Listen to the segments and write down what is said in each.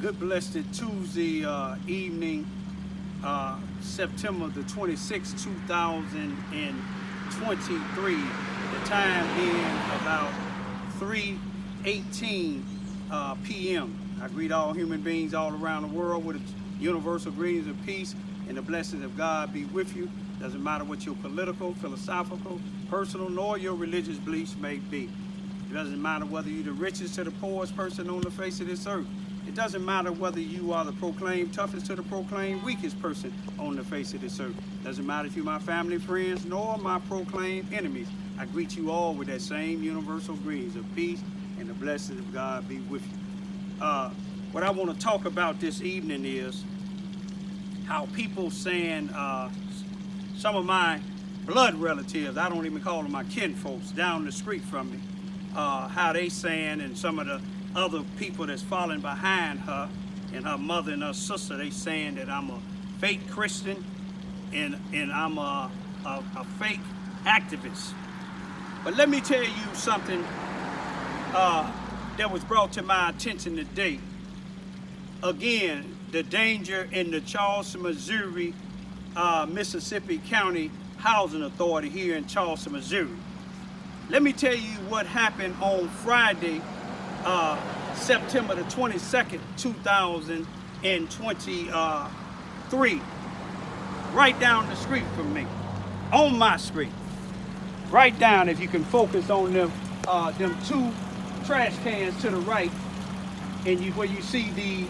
Good blessed Tuesday evening, September the 26th, 2023. The time being about 3:18 p.m. I greet all human beings all around the world with universal greetings of peace and the blessings of God be with you. Doesn't matter what your political, philosophical, personal, nor your religious beliefs may be. It doesn't matter whether you're the richest to the poorest person on the face of this earth. It doesn't matter whether you are the proclaimed toughest to the proclaimed weakest person on the face of this earth. Doesn't matter if you're my family, friends, nor my proclaimed enemies. I greet you all with that same universal greetings of peace and the blessings of God be with you. What I want to talk about this evening is how people saying, some of my blood relatives, I don't even call them my kinfolks, down the street from me, how they saying, and some of the other people that's falling behind her and her mother and her sister, they saying that I'm a fake Christian and I'm a fake activist. But let me tell you something that was brought to my attention today. Again, the danger in the Charleston, Missouri, Mississippi County Housing Authority here in Charleston, Missouri. Let me tell you what happened on Friday, September the 22nd, 2023, right down the street from me, on my street. Right down, if you can focus on them two trash cans to the right, and where you see the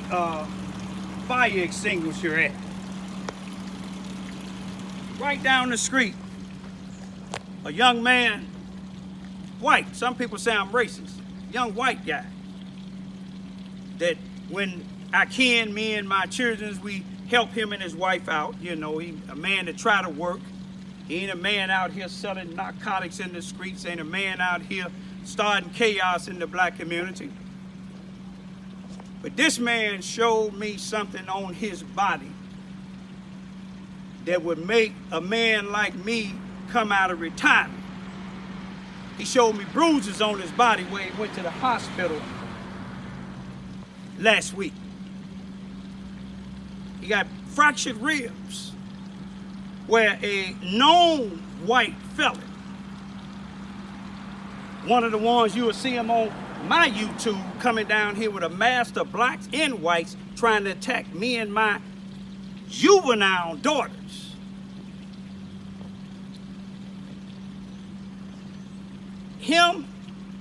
fire extinguisher at. Right down the street, a young man, white, some people say I'm racist, young white guy, that when me and my children, we help him and his wife out. You know, he a man that try to work. He ain't a man out here selling narcotics in the streets, ain't a man out here starting chaos in the black community. But this man showed me something on his body that would make a man like me come out of retirement. He showed me bruises on his body where he went to the hospital last week. He got fractured ribs where a known white fella, one of the ones you will see him on my YouTube, coming down here with a mask of blacks and whites trying to attack me and my juvenile daughters. Him,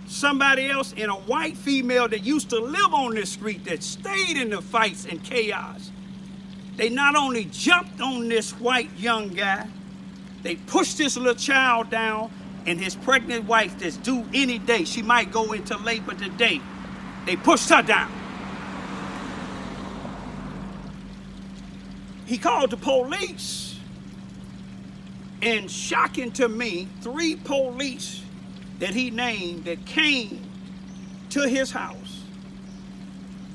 somebody else, and a white female that used to live on this street that stayed in the fights and chaos. They not only jumped on this white young guy, they pushed this little child down, and his pregnant wife that's due any day, she might go into labor today. They pushed her down. He called the police, and shocking to me, 3 police that he named that came to his house,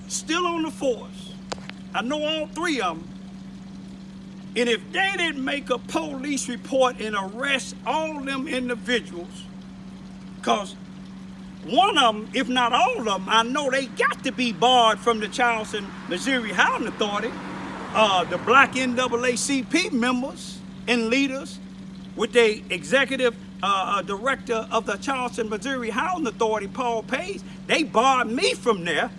still on the force. I know all 3 of them. And if they didn't make a police report and arrest all them individuals, because one of them, if not all of them, I know they got to be barred from the Charleston, Missouri Housing Authority, the black NAACP members and leaders with the executive director of the Charleston, Missouri Housing Authority, Paul Page, they barred me from there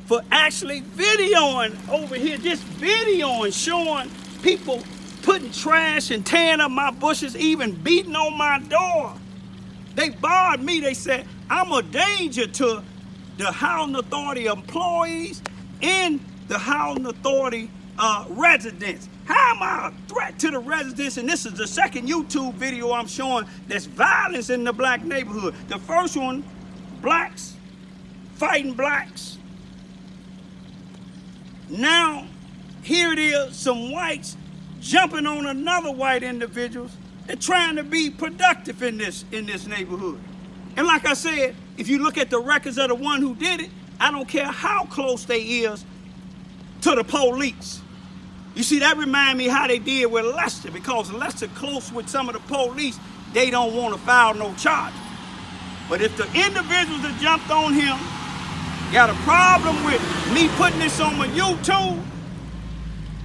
for actually videoing over here, just videoing, showing people putting trash and tearing up my bushes, even beating on my door. They barred me. They said, I'm a danger to the Housing Authority employees and the Housing Authority residents. How am I a threat to the residents? And this is the second YouTube video I'm showing that's violence in the black neighborhood. The first one, blacks fighting blacks. Now, here it is, some whites jumping on another white individuals and trying to be productive in this neighborhood. And like I said, if you look at the records of the one who did it, I don't care how close they is to the police. You see, that remind me how they did with Lester, because Lester close with some of the police, they don't want to file no charges. But if the individuals that jumped on him got a problem with me putting this on my YouTube,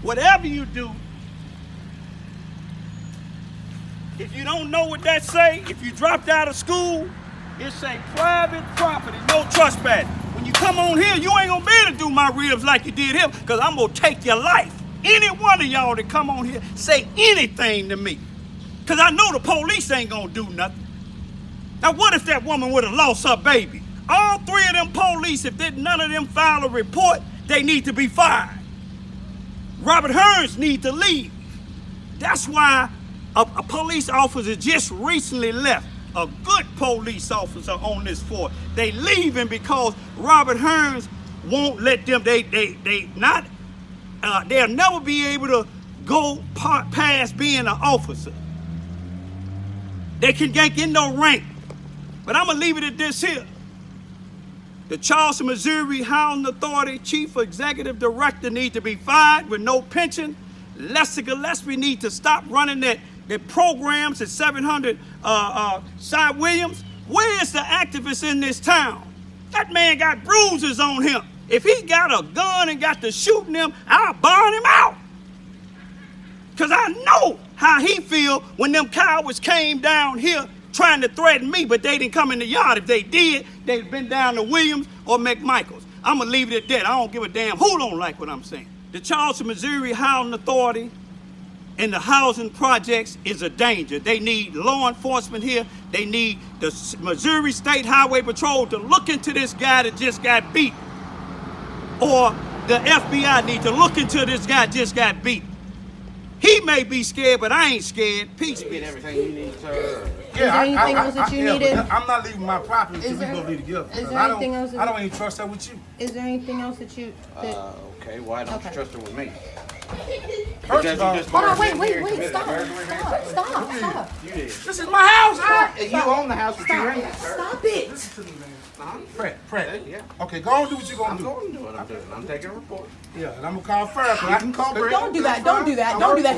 whatever you do, if you don't know what that say, if you dropped out of school, it say private property, no trespassing. When you come on here, you ain't gonna be able to do my ribs like you did him, because I'm gonna take your life. Any one of y'all that come on here, say anything to me, because I know the police ain't gonna do nothing. Now what if that woman would have lost her baby? All three of them police, if none of them file a report, they need to be fired. Robert Hearns need to leave. That's why a police officer just recently left. A good police officer on this force. They leaving because Robert Hearns won't let them, they'll never be able to go past being an officer. They can't get no rank. But I'm gonna leave it at this here. The Charleston, Missouri Housing Authority Chief Executive Director need to be fired with no pension. Lester Gillespie need to stop running that programs at 700 Cy Williams. Where is the activists in this town? That man got bruises on him. If he got a gun and got to shooting him, I'll burn him out. Because I know how he feel when them cowards came down here trying to threaten me, but they didn't come in the yard. If they did, they'd been down to Williams or McMichaels. I'm going to leave it at that. I don't give a damn who don't like what I'm saying. The Charleston, Missouri Housing Authority and the housing projects is a danger. They need law enforcement here. They need the Missouri State Highway Patrol to look into this guy that just got beat. Or the FBI need to look into this guy that just got beat. He may be scared, but I ain't scared. Peace. Get everything you need, sir. Is there anything else that you needed? I'm not leaving my property until we go be together. Is there anything else? I don't even trust her with you. Is there anything else that you? Okay. Why don't you trust her with me? Hold on, wait, stop. You did. This is my house, You own the house, but you rent it, sir. Stop it. Listen to me, man. Fred. Yeah. Okay, go on and do what you're going I'm to do. going to do what I'm doing. I'm taking a report. Yeah, and I'm going to call Fred. You can call Brett. Don't do that to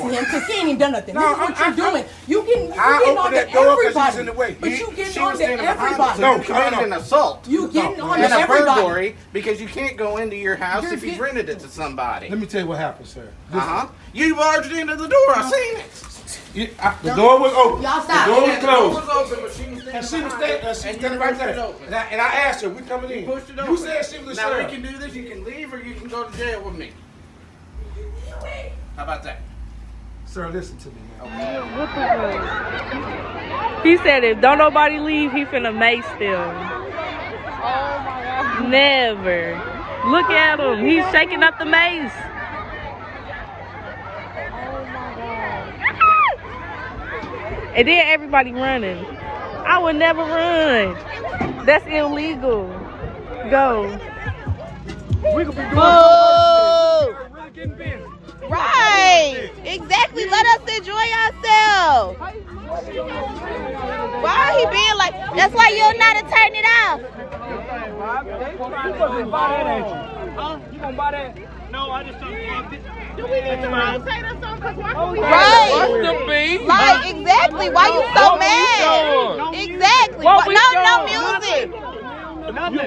him, because he ain't even done nothing. No, This is what you're doing. You getting I on opened to that door because everybody. she's in the way. But you getting She on was to standing behind us, everybody. so No, you committed an assault. You getting on to And a everybody. burglary because you can't go into your house You're if you've rented it to somebody. Let me tell you what happened, sir. You barged into the door. I seen it. The door was open. Y'all stop. The door was The door closed. was open, but she was And standing she was behind it. standing right there. And I asked her, we coming in. Pushed it You open. said she was a Now we sheriff. can do this. You can leave or you can go to jail with me. How about that? Sir, listen to me, man. He said if don't nobody leave, he finna mace them. Never. Look at him. He's shaking up the mace. And then everybody running. I would never run. That's illegal. Go. We could be doing Boo! really getting busy. Right. Exactly. Let us enjoy ourselves. Why are he being like? That's why you're not to turn it off. You gonna buy that, ain't you? Huh? You gonna buy that? No, I just don't want it. Do we need to rotate or something? Cause why are we? Right. Like exactly. Why you so mad? Exactly. No music.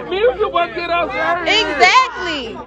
Music will get us hurt. Exactly.